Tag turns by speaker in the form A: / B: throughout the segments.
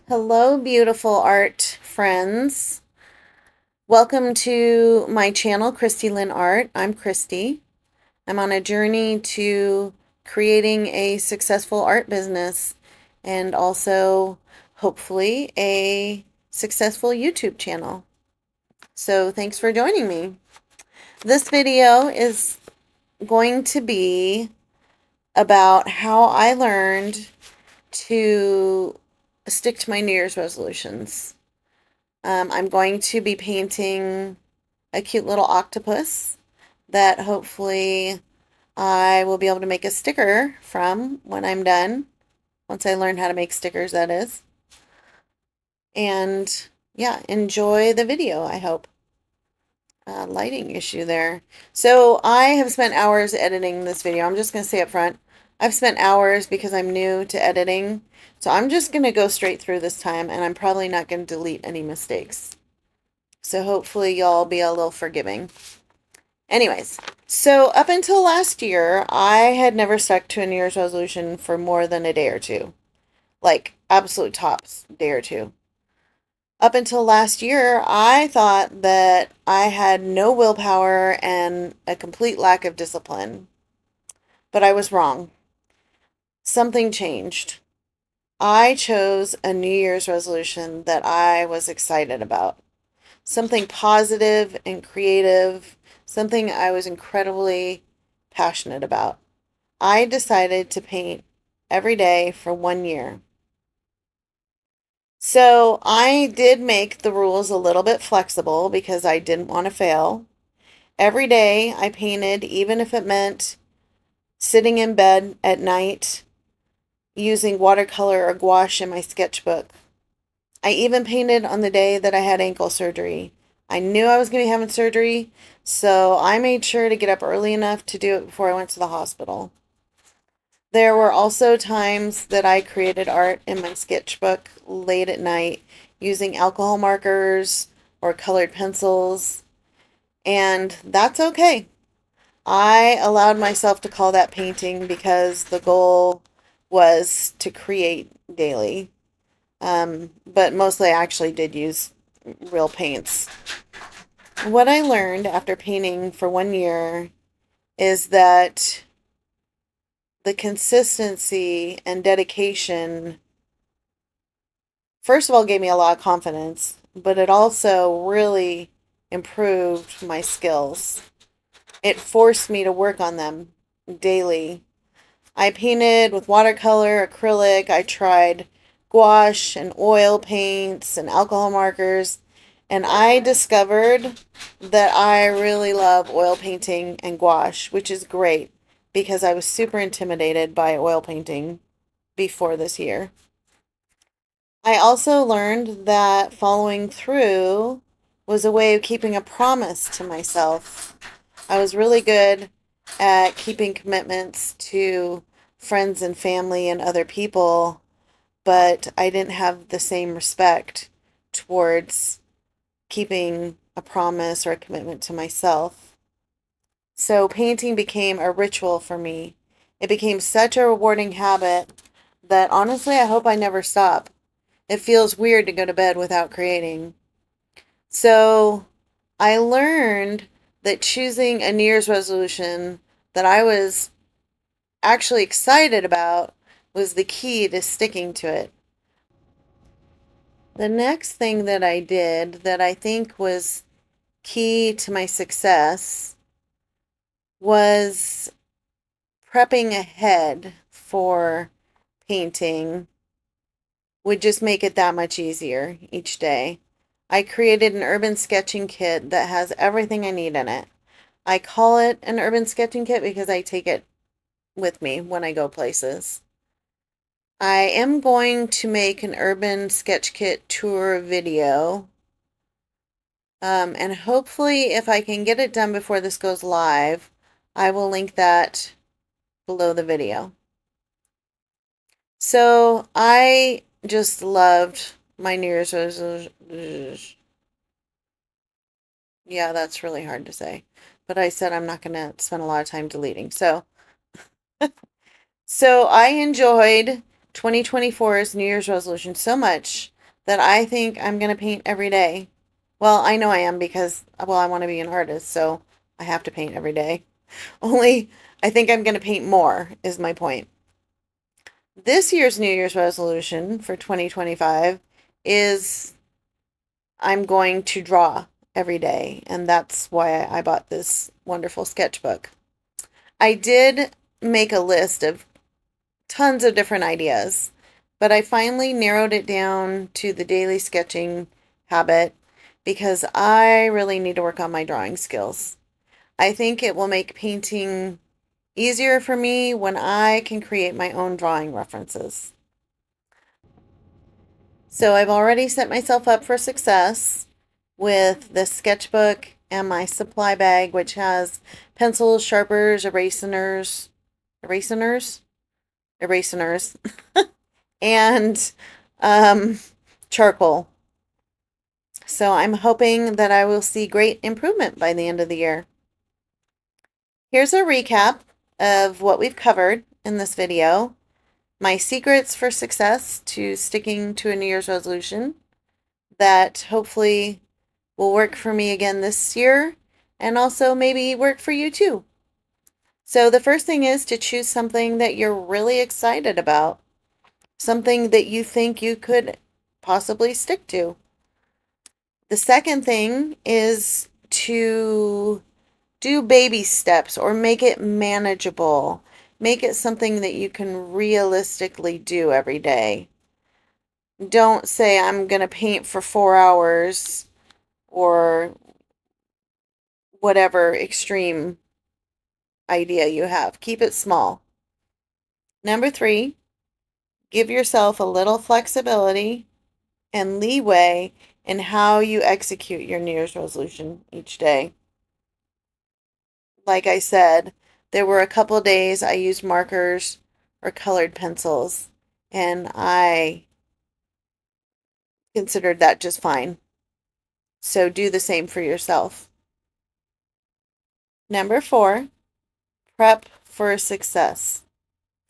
A: Hello, beautiful art friends. Welcome to my channel, Christy Lynn Art. I'm Christy. I'm on a journey to creating a successful art business and also, hopefully, a successful YouTube channel. So, thanks for joining me. This video is going to be about how I learned to stick to my New Year's resolutions. I'm going to be painting a cute little octopus that hopefully I will be able to make a sticker from when I'm done. Once I learn how to make stickers, that is. And yeah, enjoy the video, I hope. Lighting issue there. So I have spent hours editing this video. I'm just going to say up front, I've spent hours because I'm new to editing. So I'm just going to go straight through this time, and I'm probably not going to delete any mistakes. So hopefully y'all be a little forgiving. Anyways, so up until last year, I had never stuck to a New Year's resolution for more than a day or two. Like, absolute tops, day or two. Up until last year, I thought that I had no willpower and a complete lack of discipline. But I was wrong. Something changed. I chose a New Year's resolution that I was excited about. Something positive and creative, something I was incredibly passionate about. I decided to paint every day for 1 year. So I did make the rules a little bit flexible because I didn't want to fail. Every day I painted, even if it meant sitting in bed at night using watercolor or gouache in my sketchbook. I even painted on the day that I had ankle surgery. I knew I was going to be having surgery, so I made sure to get up early enough to do it before I went to the hospital. There were also times that I created art in my sketchbook late at night using alcohol markers or colored pencils, and that's okay. I allowed myself to call that painting because the goal was to create daily. But mostly I actually did use real paints. What I learned after painting for 1 year is that the consistency and dedication, first of all, gave me a lot of confidence, but it also really improved my skills. It forced me to work on them daily. I painted with watercolor, acrylic. I tried gouache and oil paints and alcohol markers. And I discovered that I really love oil painting and gouache, which is great because I was super intimidated by oil painting before this year. I also learned that following through was a way of keeping a promise to myself. I was really good at keeping commitments to friends and family and other people, but I didn't have the same respect towards keeping a promise or a commitment to myself. So painting became a ritual for me. It became such a rewarding habit that honestly, I hope I never stop. It feels weird to go to bed without creating. So I learned that choosing a New Year's resolution that I was actually excited about was the key to sticking to it. The next thing that I did that I think was key to my success was prepping ahead for painting would just make it that much easier each day. I created an urban sketching kit that has everything I need in it. I call it an urban sketching kit because I take it with me when I go places. I am going to make an urban sketch kit tour video. And hopefully, if I can get it done before this goes live, I will link that below the video. So I just loved my New Year's resolution. Yeah, that's really hard to say. But I said I'm not going to spend a lot of time deleting. So I enjoyed 2024's New Year's resolution so much that I think I'm going to paint every day. Well, I know I am because, well, I want to be an artist, so I have to paint every day. Only I think I'm going to paint more, is my point. This year's New Year's resolution for 2025 is I'm going to draw every day, and that's why I bought this wonderful sketchbook. I did make a list of tons of different ideas, but I finally narrowed it down to the daily sketching habit because I really need to work on my drawing skills. I think it will make painting easier for me when I can create my own drawing references. So I've already set myself up for success with the sketchbook and my supply bag, which has pencils, sharpeners, erasers, and um, charcoal. So I'm hoping that I will see great improvement by the end of the year. Here's a recap of what we've covered in this video. My secrets for success to sticking to a New Year's resolution that hopefully will work for me again this year and also maybe work for you too. So the first thing is to choose something that you're really excited about, something that you think you could possibly stick to. The second thing is to do baby steps or make it manageable. Make it something that you can realistically do every day. Don't say, I'm going to paint for 4 hours or whatever extreme idea you have. Keep it small. Number 3, give yourself a little flexibility and leeway in how you execute your New Year's resolution each day. Like I said, there were a couple days I used markers or colored pencils, and I considered that just fine. So do the same for yourself. Number 4, prep for success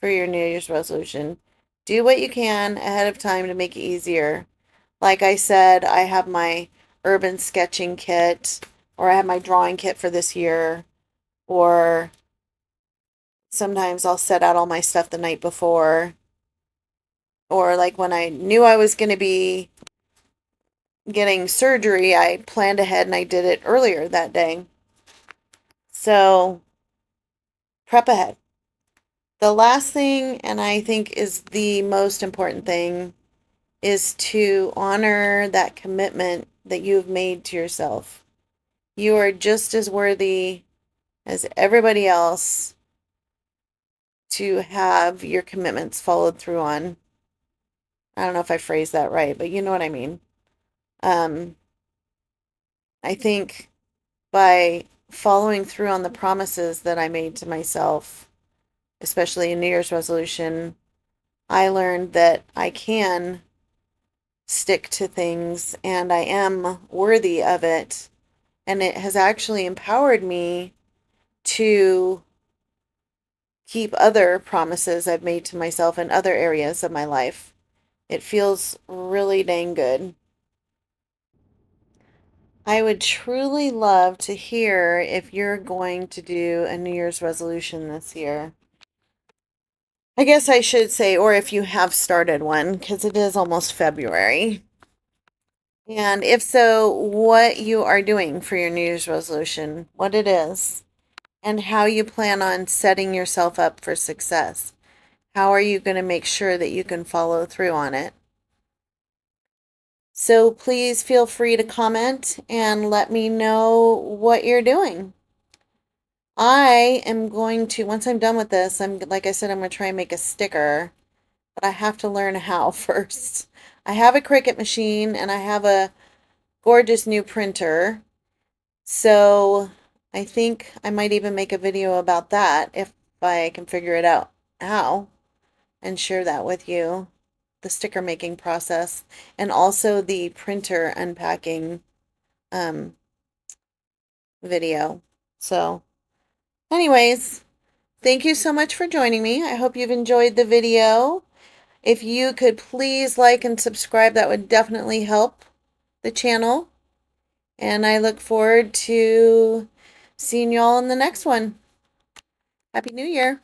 A: for your New Year's resolution. Do what you can ahead of time to make it easier. Like I said, I have my urban sketching kit, or I have my drawing kit for this year, or sometimes I'll set out all my stuff the night before. Or like when I knew I was going to be getting surgery, I planned ahead and I did it earlier that day. So prep ahead. The last thing, and I think is the most important thing, is to honor that commitment that you've made to yourself. You are just as worthy as everybody else to have your commitments followed through on. I don't know if I phrased that right, but you know what I mean. Um, I think by following through on the promises that I made to myself, especially in New Year's resolution, I learned that I can stick to things and I am worthy of it. And it has actually empowered me to keep other promises I've made to myself in other areas of my life. It feels really dang good. I would truly love to hear if you're going to do a New Year's resolution this year. I guess I should say, or if you have started one, because it is almost February. And if so, what you are doing for your New Year's resolution, what it is, and how you plan on setting yourself up for success. How are you going to make sure that you can follow through on it? So please feel free to comment and let me know what you're doing. I am going to, once I'm done with this, like I said, I'm going to try and make a sticker, but I have to learn how first. I have a Cricut machine and I have a gorgeous new printer. So I think I might even make a video about that if I can figure it out how and share that with you. The sticker making process and also the printer unpacking um, video. So anyways, thank you so much for joining me. I hope you've enjoyed the video. If you could please like and subscribe, that would definitely help the channel. And I look forward to seeing you all in the next one. Happy New Year.